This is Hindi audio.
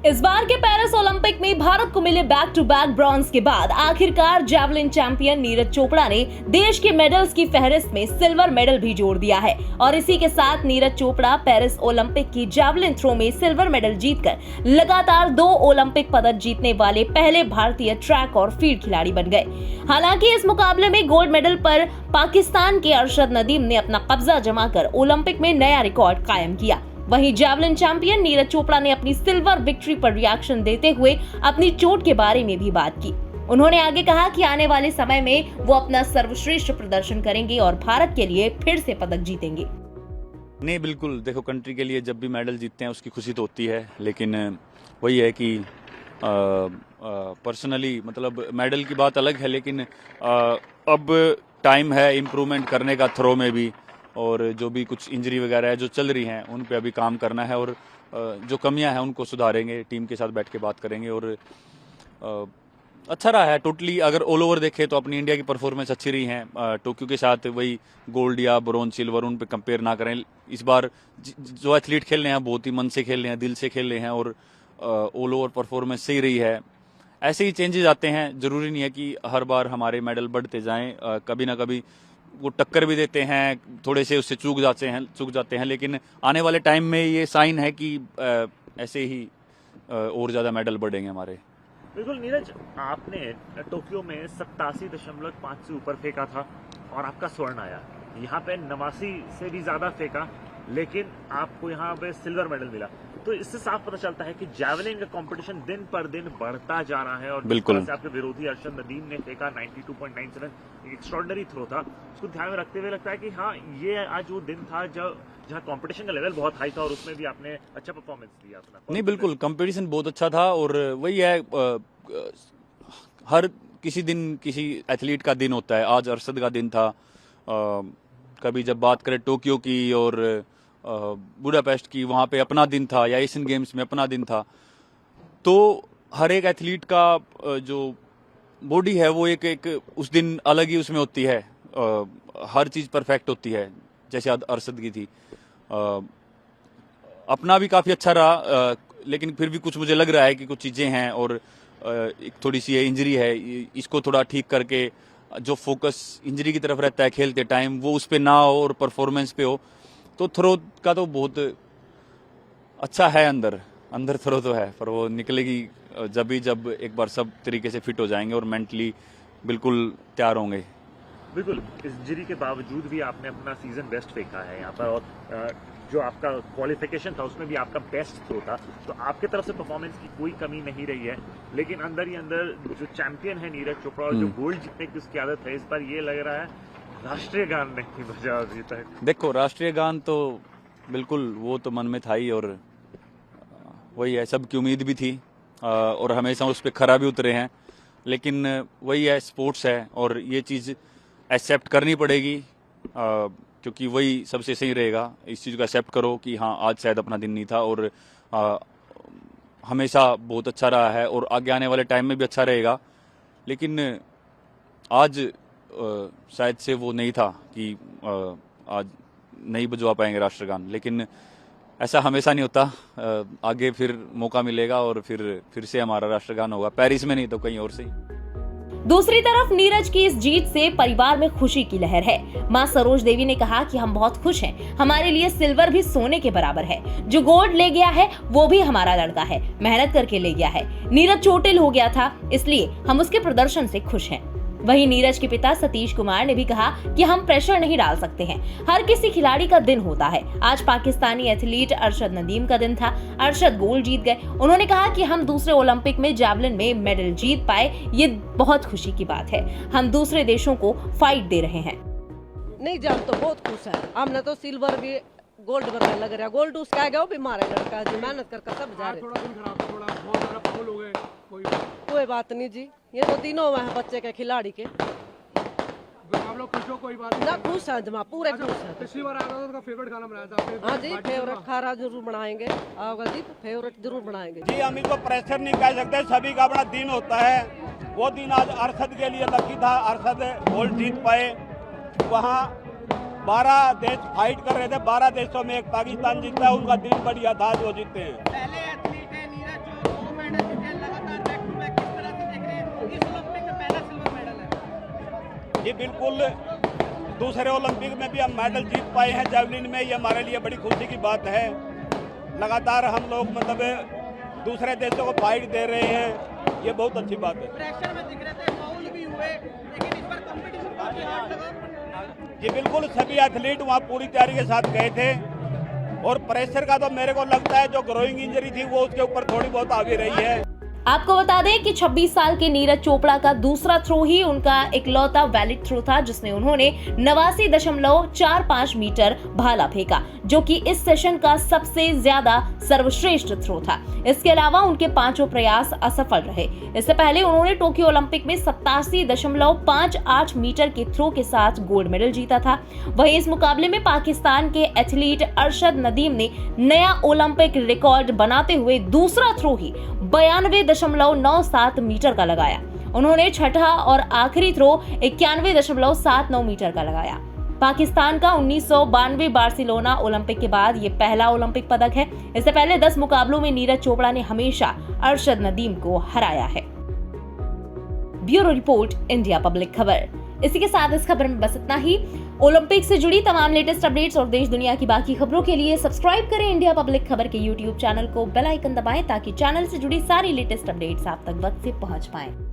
इस बार के पेरिस ओलंपिक में भारत को मिले बैक टू बैक ब्रॉन्ज के बाद आखिरकार जैवलिन चैंपियन नीरज चोपड़ा ने देश के मेडल्स की फहरिस्त में सिल्वर मेडल भी जोड़ दिया है और इसी के साथ नीरज चोपड़ा पेरिस ओलंपिक की जैवलिन थ्रो में सिल्वर मेडल जीतकर लगातार 2 ओलंपिक पदक जीतने वाले पहले भारतीय ट्रैक और फील्ड खिलाड़ी बन गए। हालांकि इस मुकाबले में गोल्ड मेडल पर पाकिस्तान के अरशद नदीम ने अपना कब्जा जमाकर ओलंपिक में नया रिकॉर्ड कायम किया। वहीं जैवलिन चैंपियन नीरज चोपड़ा ने अपनी सिल्वर विक्ट्री पर रिएक्शन देते हुए अपनी चोट के बारे में भी बात की। उन्होंने आगे कहा कि आने वाले समय में वो अपना सर्वश्रेष्ठ प्रदर्शन करेंगे और भारत के लिए फिर से पदक जीतेंगे। नहीं, बिल्कुल, देखो, कंट्री के लिए जब भी मेडल जीतते हैं उसकी खुशी तो होती है, लेकिन वही है कि पर्सनली मतलब मेडल की बात अलग है, लेकिन अब टाइम है इम्प्रूवमेंट करने का थ्रो में भी, और जो भी कुछ इंजरी वगैरह है जो चल रही हैं उन पे अभी काम करना है और जो कमियां हैं उनको सुधारेंगे, टीम के साथ बैठ के बात करेंगे। और अच्छा रहा है टोटली, अगर ऑल ओवर देखें तो अपनी इंडिया की परफॉर्मेंस अच्छी रही है। टोक्यो के साथ वही गोल्ड या ब्रोंज सिल्वर उन पे कंपेयर ना करें। इस बार जो एथलीट खेल रहे हैं बहुत ही मन से खेल रहे हैं, दिल से खेल रहे हैं और ऑल ओवर परफॉर्मेंस सही रही है। ऐसे ही चेंजेस आते हैं, जरूरी नहीं है कि हर बार हमारे मेडल बढ़ते जाएं, कभी ना कभी वो टक्कर भी देते हैं, थोड़े से उससे चूक जाते हैं, लेकिन आने वाले टाइम में ये साइन है कि ऐसे ही और ज़्यादा मेडल बढ़ेंगे हमारे। बिल्कुल नीरज, आपने टोक्यो में 87.5 से ऊपर फेंका था और आपका स्वर्ण आया। यहाँ पे 89 से भी ज़्यादा फेंका, लेकिन आपको यहाँ पे सिल्वर मेडल मिला। तो इससे साफ पता चलता है कि जैवलिन का कंपटीशन दिन पर दिन बढ़ता जा रहा है। और बिल्कुल से आपके विरोधी अरशद नदीम ने फेंका 92.97, एक्स्ट्रॉर्डिनरी थ्रो था। उसको ध्यान में रखते हुए लगता है कि हाँ, ये आज वो दिन था जहाँ कंपटीशन का लेवल बहुत हाई था और उसमें भी आपने अच्छा परफॉर्मेंस दिया अपना। नहीं, बिल्कुल, कंपटीशन बहुत अच्छा था और वही है, हर किसी दिन किसी एथलीट का दिन होता है। आज अरशद का दिन था, कभी जब बात करें टोक्यो की और बुडापेस्ट की, वहाँ पे अपना दिन था, या एशियन गेम्स में अपना दिन था। तो हर एक एथलीट का जो बॉडी है वो एक उस दिन अलग ही उसमें होती है, हर चीज़ परफेक्ट होती है, जैसे अरशद की थी। अपना भी काफ़ी अच्छा रहा, लेकिन फिर भी कुछ मुझे लग रहा है कि कुछ चीज़ें हैं और एक थोड़ी सी इंजरी है, इसको थोड़ा ठीक करके जो फोकस इंजरी की तरफ रहता है खेलते टाइम वो उस पर ना हो और परफॉर्मेंस पे हो। तो थ्रो का तो बहुत अच्छा है, अंदर थ्रो तो है, पर वो निकलेगी जब एक बार सब तरीके से फिट हो जाएंगे और मेंटली बिल्कुल तैयार होंगे। बिल्कुल, इस इंजरी के बावजूद भी आपने अपना सीजन बेस्ट फेंका है यहाँ पर, और जो आपका क्वालिफिकेशन था उसमें भी आपका बेस्ट थ्रो था। तो आपके तरफ से परफॉर्मेंस की कोई कमी नहीं रही है, लेकिन अंदर ही अंदर जो चैंपियन है नीरज चोपड़ा और जो गोल्ड जीतने की उसकी आदत है, इस बार ये लग रहा है राष्ट्रीय गान नहीं बजा जीता है। देखो, राष्ट्रीय गान तो बिल्कुल वो तो मन में था ही, और वही है, सबकी उम्मीद भी थी और हमेशा उस पर खरा भी उतरे हैं, लेकिन वही है, स्पोर्ट्स है और ये चीज़ एक्सेप्ट करनी पड़ेगी, क्योंकि वही सबसे सही रहेगा। इस चीज़ को एक्सेप्ट करो कि हाँ, आज शायद अपना दिन नहीं था और हमेशा बहुत अच्छा रहा है और आगे आने वाले टाइम में भी अच्छा रहेगा, लेकिन आज शायद से वो नहीं था कि आज नहीं बजवा पाएंगे राष्ट्रगान, लेकिन ऐसा हमेशा नहीं होता। आगे फिर मौका मिलेगा और फिर से हमारा राष्ट्रगान होगा, पेरिस में नहीं तो कहीं और से। दूसरी तरफ नीरज की इस जीत से परिवार में खुशी की लहर है। मां सरोज देवी ने कहा कि हम बहुत खुश हैं, हमारे लिए सिल्वर भी सोने के बराबर है। जो गोल्ड ले गया है वो भी हमारा लड़का है, मेहनत करके ले गया है। नीरज चोटिल हो गया था, इसलिए हम उसके प्रदर्शन से खुश हैं। वहीं नीरज के पिता सतीश कुमार ने भी कहा कि हम प्रेशर नहीं डाल सकते हैं, हर किसी खिलाड़ी का दिन होता है। आज पाकिस्तानी एथलीट अरशद नदीम का दिन था, अरशद गोल्ड जीत गए। उन्होंने कहा कि हम दूसरे ओलंपिक में जैवलिन में मेडल जीत पाए, ये बहुत खुशी की बात है। हम दूसरे देशों को फाइट दे रहे हैं। नहीं, जब तो बहुत खुश है, हमने तो सिल्वर भी गोल्ड बनने लग रहा है। गोल्ड उसका आएगा, वो भी मारे लड़का जी, मेहनत करके सब जा रहे। कोई बात नहीं जी, ये तो तीनों हैं बच्चे के खिलाड़ी के। आप लोग खुश हो? कोई बात ना, खुश है जमा, पूरे खुश है। पिछली बार आया था तो फेवरेट खाना बनाया था आपने? हाँ जी, फेवरेट खाना जरूर बनाएंगे, आओगे जी, फेवरेट जरूर बनाएंगे जी। हम इसको प्रेशर नहीं कह सकते, सभी का अपना दिन होता है। वो दिन आज अरशद के लिए लकी था, अरशद गोल्ड जीत पाए। वहाँ 12 देश फाइट कर रहे थे, 12 देशों में एक पाकिस्तान जीता है, उनका दिन बढ़िया था जो जीते हैं। पहले एथलीट है नीरज जो जी बिल्कुल, दूसरे ओलंपिक में भी हम मेडल जीत पाए हैं जेवलिन में, ये हमारे लिए बड़ी खुशी की बात है। लगातार हम लोग मतलब दूसरे देशों को फाइट दे रहे हैं, ये बहुत अच्छी बात है। प्रेशर में दिख रहे थे, फाउल भी हुए, लेकिन इस बार कंपटीशन काफी हार्ड लगा। जी बिल्कुल, सभी एथलीट वहाँ पूरी तैयारी के साथ गए थे और प्रेशर का तो मेरे को लगता है जो ग्रोइंग इंजरी थी वो उसके ऊपर थोड़ी बहुत आ भी रही है। आपको बता दें कि 26 साल के नीरज चोपड़ा का दूसरा थ्रो ही उनका इकलौता वैलिड थ्रो था, जिसमें उन्होंने 89.45 मीटर भाला फेंका, जो कि इस सेशन का सबसे ज्यादा सर्वश्रेष्ठ थ्रो था। इसके अलावा उनके पांचों प्रयास असफल रहे। इससे पहले उन्होंने टोक्यो ओलंपिक में 87.58 मीटर के थ्रो के साथ गोल्ड मेडल जीता था। वहीं इस मुकाबले में पाकिस्तान के एथलीट अरशद नदीम ने नया ओलंपिक रिकॉर्ड बनाते हुए दूसरा थ्रो ही 92.97 मीटर का लगाया। उन्होंने छठा और आखिरी थ्रो 91.79 मीटर का लगाया। पाकिस्तान का 1992 बार्सिलोना ओलंपिक के बाद ये पहला ओलंपिक पदक है। इससे पहले 10 मुकाबलों में नीरज चोपड़ा ने हमेशा अरशद नदीम को हराया है। ब्यूरो रिपोर्ट, इंडिया पब्लिक खबर। इसी के साथ इस खबर में बस इतना ही। ओलंपिक से जुड़ी तमाम लेटेस्ट अपडेट्स और देश दुनिया की बाकी खबरों के लिए सब्सक्राइब करें इंडिया पब्लिक खबर के YouTube चैनल को, बेल आइकन दबाएं ताकि चैनल से जुड़ी सारी लेटेस्ट अपडेट्स आप तक वक्त से पहुंच पाएं।